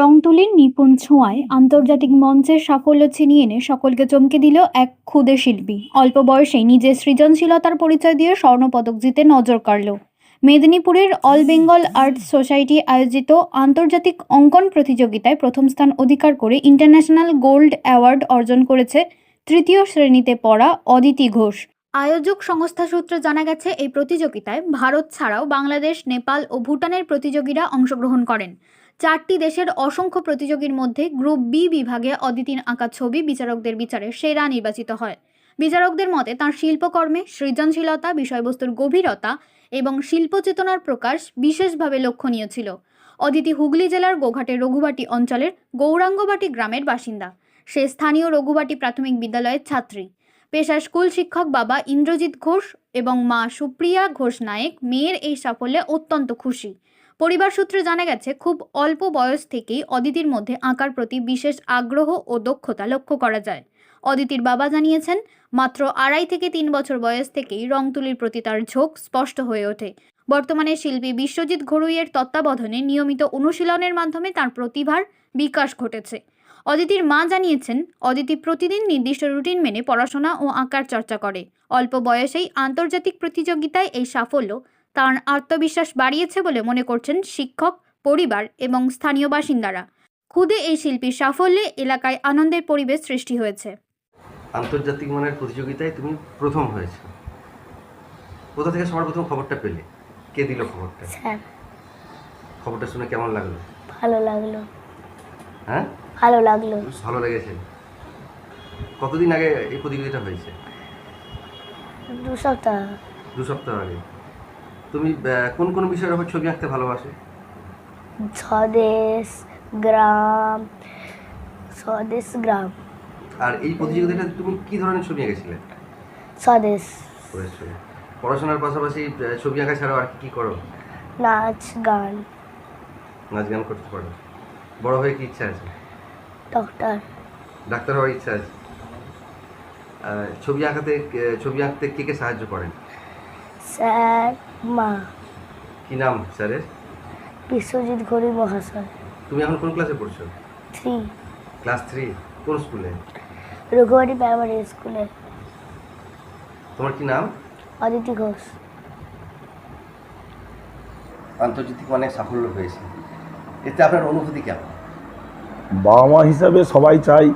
রংতুলির নিপুণ ছোঁয়ায় আন্তর্জাতিক মঞ্চের সাফল্য ছিনিয়ে এনে সকলকে চমকে দিল এক ক্ষুদে শিল্পী। অল্প বয়সেই নিজের সৃজনশীলতার পরিচয় দিয়ে স্বর্ণপদক জিতে নজর কাড়ল। মেদিনীপুরের অল বেঙ্গল আর্ট সোসাইটি আয়োজিত আন্তর্জাতিক অঙ্কন প্রতিযোগিতায় প্রথম স্থান অধিকার করে ইন্টারন্যাশনাল গোল্ড অ্যাওয়ার্ড অর্জন করেছে তৃতীয় শ্রেণীতে পড়া অদিতি ঘোষ। আয়োজক সংস্থা সূত্রে জানা গেছে, এই প্রতিযোগিতায় ভারত ছাড়াও বাংলাদেশ, নেপাল ও ভুটানের প্রতিযোগীরা অংশগ্রহণ করেন। 4টি দেশের অসংখ্য প্রতিযোগীর মধ্যে গ্রুপ বি বিভাগে অদিতির আঁকা ছবি বিচারকদের বিচারে সেরা নির্বাচিত হয়। বিচারকদের মতে তাঁর শিল্পকর্মে সৃজনশীলতা, বিষয়বস্তুর গভীরতা এবং শিল্পচেতনার প্রকাশ বিশেষভাবে লক্ষণীয় ছিল। অদিতি হুগলি জেলার গোঘাটের রঘুবাটি অঞ্চলের গৌরাঙ্গবাটি গ্রামের বাসিন্দা। সে স্থানীয় রঘুবাটি প্রাথমিক বিদ্যালয়ের ছাত্রী। পেশায় স্কুল শিক্ষক বাবা ইন্দ্রজিৎ ঘোষ এবং মা সুপ্রিয়া ঘোষ নায়েক মেয়ের এই সাফল্যে অত্যন্ত খুশি। পরিবার সূত্রে জানা গেছে, খুব অল্প বয়স থেকেই অদিতির মধ্যে আঁকার প্রতি বিশেষ আগ্রহ ও দক্ষতা লক্ষ্য করা যায়। অদিতির বাবা জানিয়েছেন, মাত্র 2.5 থেকে 3 বছর বয়স থেকেই রং তুলির প্রতি তার ঝোঁক স্পষ্ট হয়ে ওঠে। বর্তমানে শিল্পী বিশ্বজিৎ ঘড়ুইয়ের তত্ত্বাবধানে নিয়মিত অনুশীলনের মাধ্যমে তার প্রতিভার বিকাশ ঘটেছে। অদিতির মা জানিয়েছেন, অদিতি প্রতিদিন নির্দিষ্ট রুটিন মেনে পড়াশোনা ও আঁকার চর্চা করে। অল্প বয়সেই আন্তর্জাতিক প্রতিযোগিতায় এই সাফল্য তার আত্মবিশ্বাস বাড়িয়েছে বলে মনে করছেন শিক্ষক, পরিবার এবং স্থানীয় বাসিন্দারা। খুদে এই শিল্পীর সাফল্যে এলাকায় আনন্দের পরিবেশ সৃষ্টি হয়েছে। আন্তর্জাতিক মানের প্রতিযোগিতায় তুমি প্রথম হয়েছে, কোথা থেকে সবার প্রথম খবরটা পেলে? কে দিল খবরটা? স্যার। খবরটা শুনে কেমন লাগলো? ভালো লাগলো। হ্যাঁ, ভালো লাগলো। ভালো লেগেছে। কতদিন আগে এই প্রতিযোগিতা হয়েছে? 2 সপ্তাহ। 2 সপ্তাহ আগে। তুমি কোন কোন বিষয়ের উপর ছবি আঁকতে ভালোবাসো? স্বদেশ, গ্রাম। স্বদেশ, গ্রাম। আর এই প্রতিযোগিতাটাতে তুমি কি ধরনের ছবি এঁকেছিলে? স্বদেশ। পড়াশোনার পাশাপাশি ছবি আঁকা ছাড়াও আর কি করো? নাচ গান। নাচ গান করতে পারো। বড় হয়ে কি ইচ্ছা আছে? ডাক্তার হওয়ার ইচ্ছা আছে। ছবি আঁকতে কে কে সাহায্য করেন? স্যার, মা। কি নাম স্যারের? বিশ্বজিৎ ঘড়ুই মহাশয়। তুমি এখন কোন ক্লাসে পড়ছো? 3। ক্লাস 3। কোন স্কুলে? রঘুবাটি প্রাইমারি স্কুলে। তোমার কি নাম? অদিতি ঘোষ। আন্তর্জাতিক মানে সাফল্য হয়েছে, এতে আপনার অনুভূতি কেমন? বাবা মা হিসাবে সবাই চাই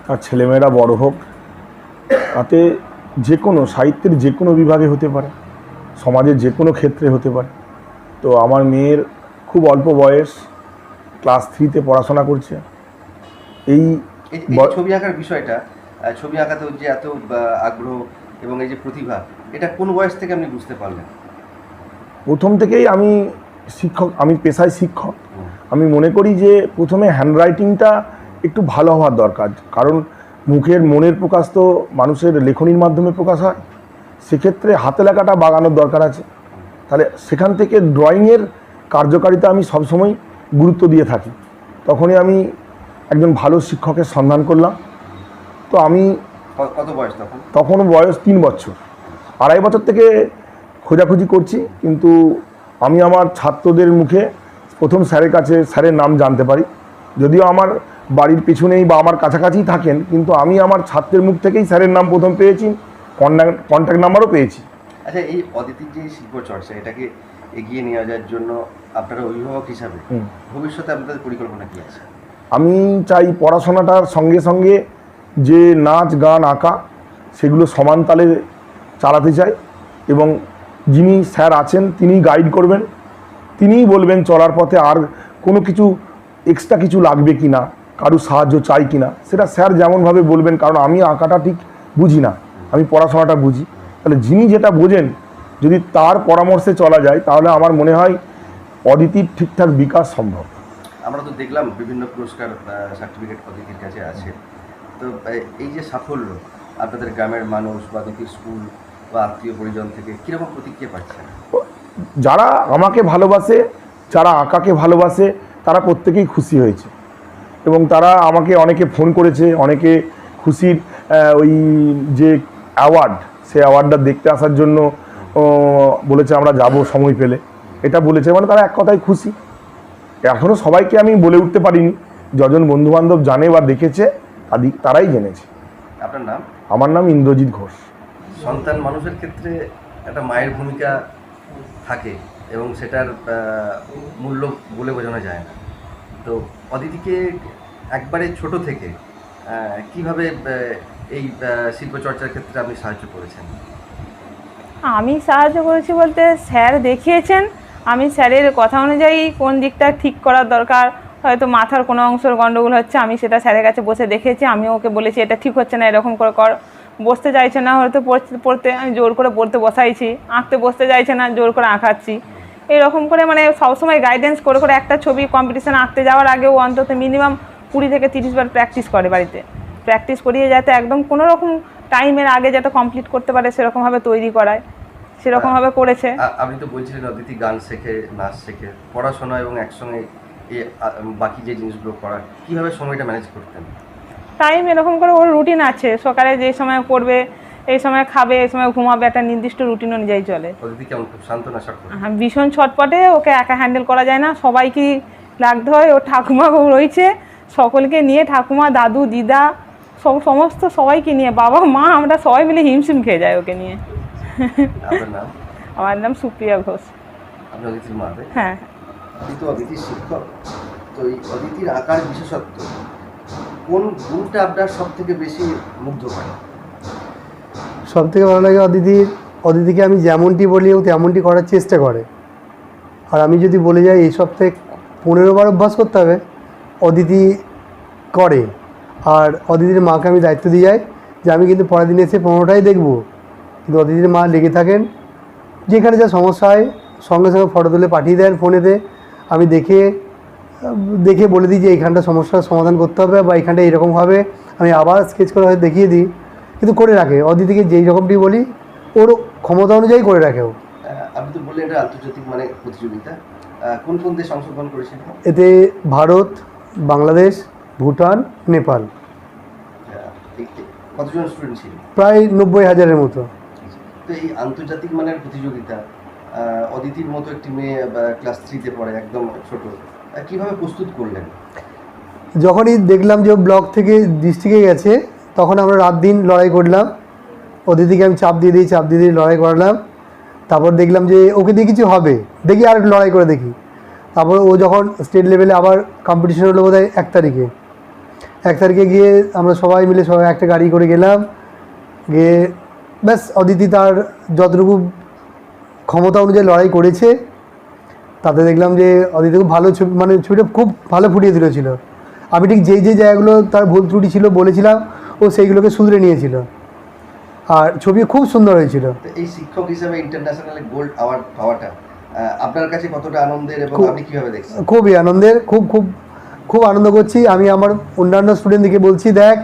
তার ছেলেমেয়েরা বড় হোক, তাতে যে কোনো সাহিত্যের যে কোনো বিভাগে হতে পারে, সমাজের যে কোনো ক্ষেত্রে হতে পারে। তো আমার মেয়ের খুব অল্প বয়স, ক্লাস 3তে পড়াশোনা করছে। এই ছবি আঁকার বিষয়টা, ছবি আঁকাতে যে এত আগ্রহ এবং এই যে প্রতিভা, এটা কোন বয়স থেকে আপনি বুঝতে পারলেন? প্রথম থেকেই আমি পেশায় শিক্ষক। আমি মনে করি যে প্রথমে হ্যান্ডরাইটিংটা একটু ভালো হওয়ার দরকার, কারণ মনের প্রকাশ তো মানুষের লেখনীর মাধ্যমে প্রকাশ হয়। সেক্ষেত্রে হাতে লেখাটা বাগানোর দরকার আছে। তাহলে সেখান থেকে ড্রয়িংয়ের কার্যকারিতা আমি সবসময় গুরুত্ব দিয়ে থাকি। তখনই আমি একজন ভালো শিক্ষকের সন্ধান করলাম। তো আমি কত বয়স তখন বয়স 3 বছর, 2.5 বছর থেকে খোঁজাখুঁজি করছি। কিন্তু আমি আমার ছাত্রদের মুখে প্রথম স্যারের নাম জানতে পারি। যদিও আমার বাড়ির পেছনেই বা আমার কাছাকাছিই থাকেন, কিন্তু আমি আমার ছাত্রের মুখ থেকেই স্যারের নাম প্রথম পেয়েছি, কন্ট্যাক্ট নাম্বারও পেয়েছি। আচ্ছা, এই অদিতির যে শিল্প চর্চা, এটাকে এগিয়ে নিয়ে যাওয়ার জন্য আপনারা অভিভাবক হিসাবে ভবিষ্যতে আপনাদের পরিকল্পনা কী আছে? আমি চাই পড়াশোনাটার সঙ্গে সঙ্গে যে নাচ গান আঁকা সেগুলো সমান তালে চালাতে চাই, এবং যিনি স্যার আছেন তিনি গাইড করবেন, তিনিই বলবেন চলার পথে আর কোনো কিছু এক্সট্রা কিছু লাগবে কি না, কারো সাহায্য চাই কি না, সেটা স্যার যেমনভাবে বলবেন। কারণ আমি আঁকাটা ঠিক বুঝি না, আমি পড়াশোনাটা বুঝি। তাহলে যিনি যেটা বোঝেন, যদি তার পরামর্শে চলা যায়, তাহলে আমার মনে হয় অদিতির ঠিকঠাক বিকাশ সম্ভব। আমরা তো দেখলাম বিভিন্ন পুরস্কার, সার্টিফিকেট অদিতির কাছে আছে। তো এই যে সাফল্য, আপনাদের গ্রামের মানুষ বা অদিতির স্কুল বা আত্মীয় পরিজন থেকে কীরকম প্রতিক্রিয়া পাচ্ছেন? যারা আমাকে ভালোবাসে, যারা আঁকাকে ভালোবাসে, তারা প্রত্যেকেই খুশি হয়েছে। এবং তারা আমাকে অনেকে ফোন করেছে, অনেকে খুশির ওই যে অ্যাওয়ার্ড, সেই অ্যাওয়ার্ডটা দেখতে আসার জন্য বলেছে আমরা যাব সময় পেলে, এটা বলেছে। মানে তারা এক কথায় খুশি। এখনও সবাইকে আমি বলে উঠতে পারিনি, যজন বন্ধুবান্ধব জানে বা দেখেছে তারাই জেনেছে। আপনার নাম? আমার নাম ইন্দ্রজিৎ ঘোষ। সন্তান মানুষের ক্ষেত্রে একটা মায়ের ভূমিকা থাকে এবং সেটার মূল্য বলে বোঝানো যায় না। তো অদিতিকে একবারে ছোট থেকে কিভাবে এই শিল্পচর্চার ক্ষেত্রে আপনি সাহায্য করেছেন? আমি সাহায্য করেছি বলতে স্যার দেখিয়েছেন, আমি স্যারের কথা অনুযায়ী কোন দিকটা ঠিক করার দরকার, হয়তো মাথার কোনো অংশের গণ্ডগোল হচ্ছে, আমি সেটা স্যারের কাছে বসে দেখেছি। আমি ওকে বলেছি এটা ঠিক হচ্ছে না, এরকম করে কর। বসতে চাইছে না হয়তো পড়তে, আমি জোর করে পড়তে বসাইছি। আঁকতে বসতে চাইছে না, জোর করে আঁকাচ্ছি। এরকম করে মানে সবসময় গাইডেন্স করে করে একটা ছবি কম্পিটিশান আঁকতে যাওয়ার আগেও অন্তত মিনিমাম 20 থেকে 30 বার প্র্যাকটিস করে বাড়িতে। প্র্যাকটিস করিয়ে যাতে একদম কোনো রকম টাইমের আগে যাতে কমপ্লিট করতে পারে সেরকমভাবে তৈরি করায়, সেরকমভাবে করেছে। আপনি তো বলছিলেন অদিতি গান শেখে, নাচ শেখে, পড়াশোনা এবং একসঙ্গে বাকি যে জিনিসগুলো করা, কীভাবে সময়টা ম্যানেজ করতেন? টাইম এরকম করে ওর রুটিন আছে, সকালে যে সময় পড়বে, এই সময় খাবে, এই সময় ঘুমাবে, একটা নির্দিষ্ট রুটিন অনুযায়ী চলে। অদিতি কেমন, খুব শান্ত না শক্ত? হ্যাঁ, ভীষণ ছটপটে, ওকে একা হ্যান্ডেল করা যায় না, সবাইকে লাগতে হয়। ওর ঠাকুমা রয়েছে, সকলকে নিয়ে, ঠাকুমা, দাদু, দিদা, সমস্ত সবাইকে নিয়ে, বাবা মা, আমরা সবাই মিলে হিমশিম খেয়ে যাই ওকে নিয়ে। আপনার নাম? আমার নাম সুপ্রিয়া ঘোষ। আপনি অদিতির মা? হ্যাঁ। আপনি তো অদিতির শিক্ষক, তো এই অদিতির আঁকার বিশেষত্ব কোন গুণটা আপনার সব থেকে বেশি মুগ্ধ করে? সব থেকে ভালো লাগে অদিতিকে আমি যেমনটি বলি ও তেমনটি করার চেষ্টা করে। আর আমি যদি বলে যাই এই সপ্তাহে 15 বার অভ্যাস করতে হবে, অদিতি করে। আর অদিতির মাকে আমি দায়িত্ব দিয়ে যাই যে আমি কিন্তু পরের দিন এসে 15টাই দেখবো, কিন্তু অদিতির মা লেগে থাকেন, যেখানে যা সমস্যা হয় সঙ্গে সঙ্গে ফটো তুলে পাঠিয়ে দেন ফোনেতে। আমি দেখে বলে দিই যে এইখানটা সমস্যার সমাধান করতে হবে বা এইখানটা এইরকম হবে, আমি আবার স্কেচ করে হয়তো দেখিয়ে দিই, কিন্তু করে রাখে। অদিতিকে যেই রকমটি বলি ওর ক্ষমতা অনুযায়ী করে রাখে ও। আপনি তো বললেন এটা আন্তর্জাতিক মানে প্রতিযোগিতা, কোন কোন দেশ অংশগ্রহণ করেছিল? এতে ভারত, বাংলাদেশ, ভুটান, নেপাল। কতজন স্টুডেন্ট ছিল? প্রায় 90,000-এর মতো। তো এই আন্তর্জাতিক মানের প্রতিযোগিতা, অদিতির মতো একটি মেয়ে ক্লাস 3-তে পড়ে, একদম ছোট, কিভাবে প্রস্তুত করলেন? যখনই দেখলাম যে ও ব্লক থেকে ডিস্ট্রিক্টে গেছে, তখন আমরা রাত দিন লড়াই করলাম। অদিতিকে আমি চাপ দিয়ে দিই লড়াই করলাম। তারপর দেখলাম যে ওকে দিয়ে কিছু হবে, দেখি আর লড়াই করে দেখি। তারপর ও যখন স্টেট লেভেলে আবার কম্পিটিশন হলো বোধহয় 1 তারিখে গিয়ে আমরা সবাই মিলে একটা গাড়ি করে গেলাম, গিয়ে ব্যাস অদিতি তার যতটুকু ক্ষমতা অনুযায়ী লড়াই করেছে। তাতে দেখলাম যে অদিতি খুব ভালো ছবি, মানে ছবিটা খুব ভালো ফুটিয়ে তুলেছিল। আমি ঠিক যেই জায়গাগুলো তার ভুল ত্রুটি ছিল বলেছিলাম, ও সেইগুলোকে শুধরে নিয়েছিল, আর ছবি খুব সুন্দর হয়েছিল। এই শিক্ষক হিসেবে ইন্টারন্যাশনাল গোল্ড অ্যাওয়ার্ড পাওয়াটা আপনার কাছে কতটা আনন্দের এবং আপনি কিভাবে দেখছেন? খুবই আনন্দের, খুব আনন্দ করছি। আমি আমার অন্যান্য স্টুডেন্টদেরকে বলছি, দেখ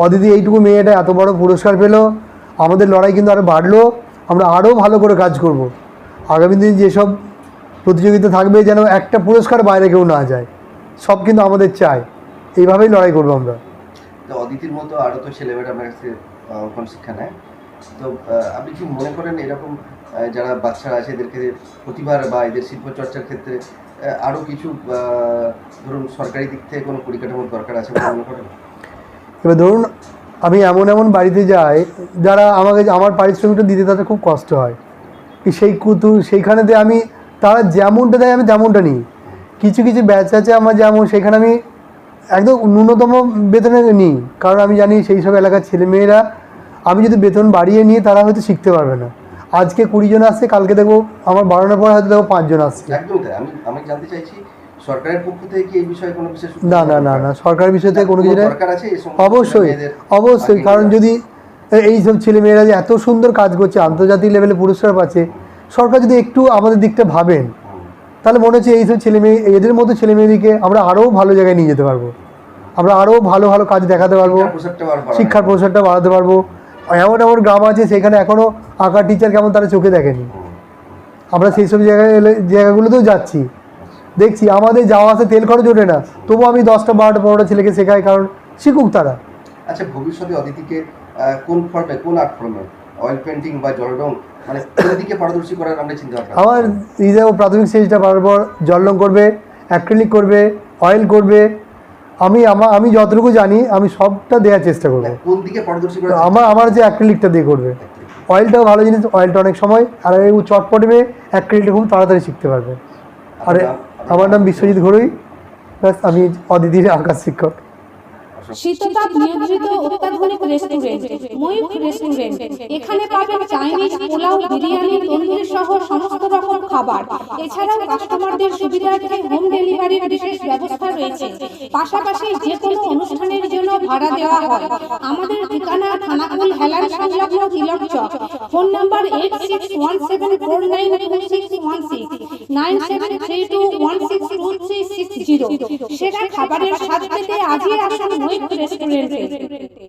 অদিতি এইটুকু মেয়েটা এত বড় পুরস্কার পেলো, আমাদের লড়াই কিন্তু আরও বাড়লো, আমরা আরও ভালো করে কাজ করব। আগামী দিন যেসব প্রতিযোগিতা থাকবে যেন একটা পুরস্কার বাইরে কেউ না যায়, সব কিন্তু আমাদের চাই, এইভাবেই লড়াই করবো আমরা। তো অদিতির মতো আরও তো ছেলেমেয়েরা আপনার কাছে অঙ্কন শিক্ষা নেয়, তো আপনি কি মনে করেন এরকম যারা বাচ্চারা আছে এদেরকে প্রতিভার বা এদের শিল্পচর্চার ক্ষেত্রে আরও কিছু ধরুন সরকারি দিক থেকে কোনো পরিকাঠামোর দরকার আছে বলে মনে করেন? এবার ধরুন আমি এমন বাড়িতে যাই যারা আমার পারিশ্রমিকটা দিতে তাদের খুব কষ্ট হয়, সেইখানেতে আমি তারা যেমনটা দেয় আমি তেমনটা নিই। কিছু ব্যাচ আছে আমার যেমন, সেখানে আমি একদম ন্যূনতম বেতনে নিই, কারণ আমি জানি সেই সব এলাকার ছেলেমেয়েরা আমি যদি বেতন বাড়িয়ে নিই তারা হয়তো শিখতে পারবে না। আজকে 20 জন আসছে, কালকে দেখবো আমার বাড়ানোর পর হয়তো দেখবো 5 জন আসছে। একদম তাই। আমি জানতে চাইছি সরকারের পক্ষ থেকে কি এই বিষয়ে কোনো বিশেষ না সরকারের বিষয় থেকে কোনো কিছু দরকার আছে? অবশ্যই, কারণ যদি এইসব ছেলেমেয়েরা যে এত সুন্দর কাজ করছে, আন্তর্জাতিক লেভেলে পুরস্কার পাচ্ছে, সরকার যদি একটু আমাদের দিকটা ভাবেন, তাহলে মনে হচ্ছে এইসব ছেলেমেয়ে, এদের মতো ছেলেমেয়েদেরকে আমরা আরও ভালো জায়গায় নিয়ে যেতে পারবো, আমরা আরও ভালো কাজ দেখাতে পারবো, শিক্ষার প্রসারটা বাড়াতে পারবো। এমন গ্রাম আছে সেখানে এখনও আঁকার টিচার কেমন তারা চোখে দেখেনি, আমরা সেই সব জায়গাগুলোতেও যাচ্ছি, দেখছি আমাদের যাওয়া আসে তেল খরচ ওঠে না, তবু আমি 10টা 12টা 15টা ছেলেকে শেখাই, কারণ শিখুক তারা। আচ্ছা, ভবিষ্যতে অদিতিকে কোন আর্ট ফর্মে, অয়েল পেন্টিং বা জল রং, মানে কোন দিকে পারদর্শী করার আমরা চিন্তা ভাবনা? আমার প্রাথমিক স্টেজটা পাওয়ার পর জল রং করবে অ্যাক্রিলিক করবে, অয়েল করবে। আমি যতটুকু জানি আমি সবটা দেওয়ার চেষ্টা করবো। কোন দিকে পারদর্শী তো আমার যে অ্যাক্রিলিকটা দিয়ে করবে, অয়েলটাও ভালো জিনিস, অয়েলটা অনেক সময়, আর এই চটপটে অ্যাক্রিলিকটা খুব তাড়াতাড়ি শিখতে পারবে। আর আমার নাম বিশ্বজিৎ ঘরুই, ব্যাস আমি অদিতির আঁকার শিক্ষক। শীততাপ নিয়ন্ত্রিত অত্যাধুনিক রেস্টুরেন্ট ময়ূখ রেস্টুরেন্ট। এখানে পাবেন চাইনিজ, পোলাও, বিরিয়ানি, তন্দুরি সহ সমস্ত রকম খাবার। এছাড়াও কাস্টমারদের সুবিধার্থে হোম ডেলিভারির বিশেষ ব্যবস্থা রয়েছে। পাশাপাশি যে কোনো অনুষ্ঠানের জন্য ভাড়া দেওয়া হয়। আমাদের ঠিকানা থানাকুল হেলান সংলগ্ন তিলক চক। Phone number 8617492616 9732162360। সেরা খাবারের স্বাদ পেতে আজই আসুন ময়ূখ রেস্টুরেন্টে।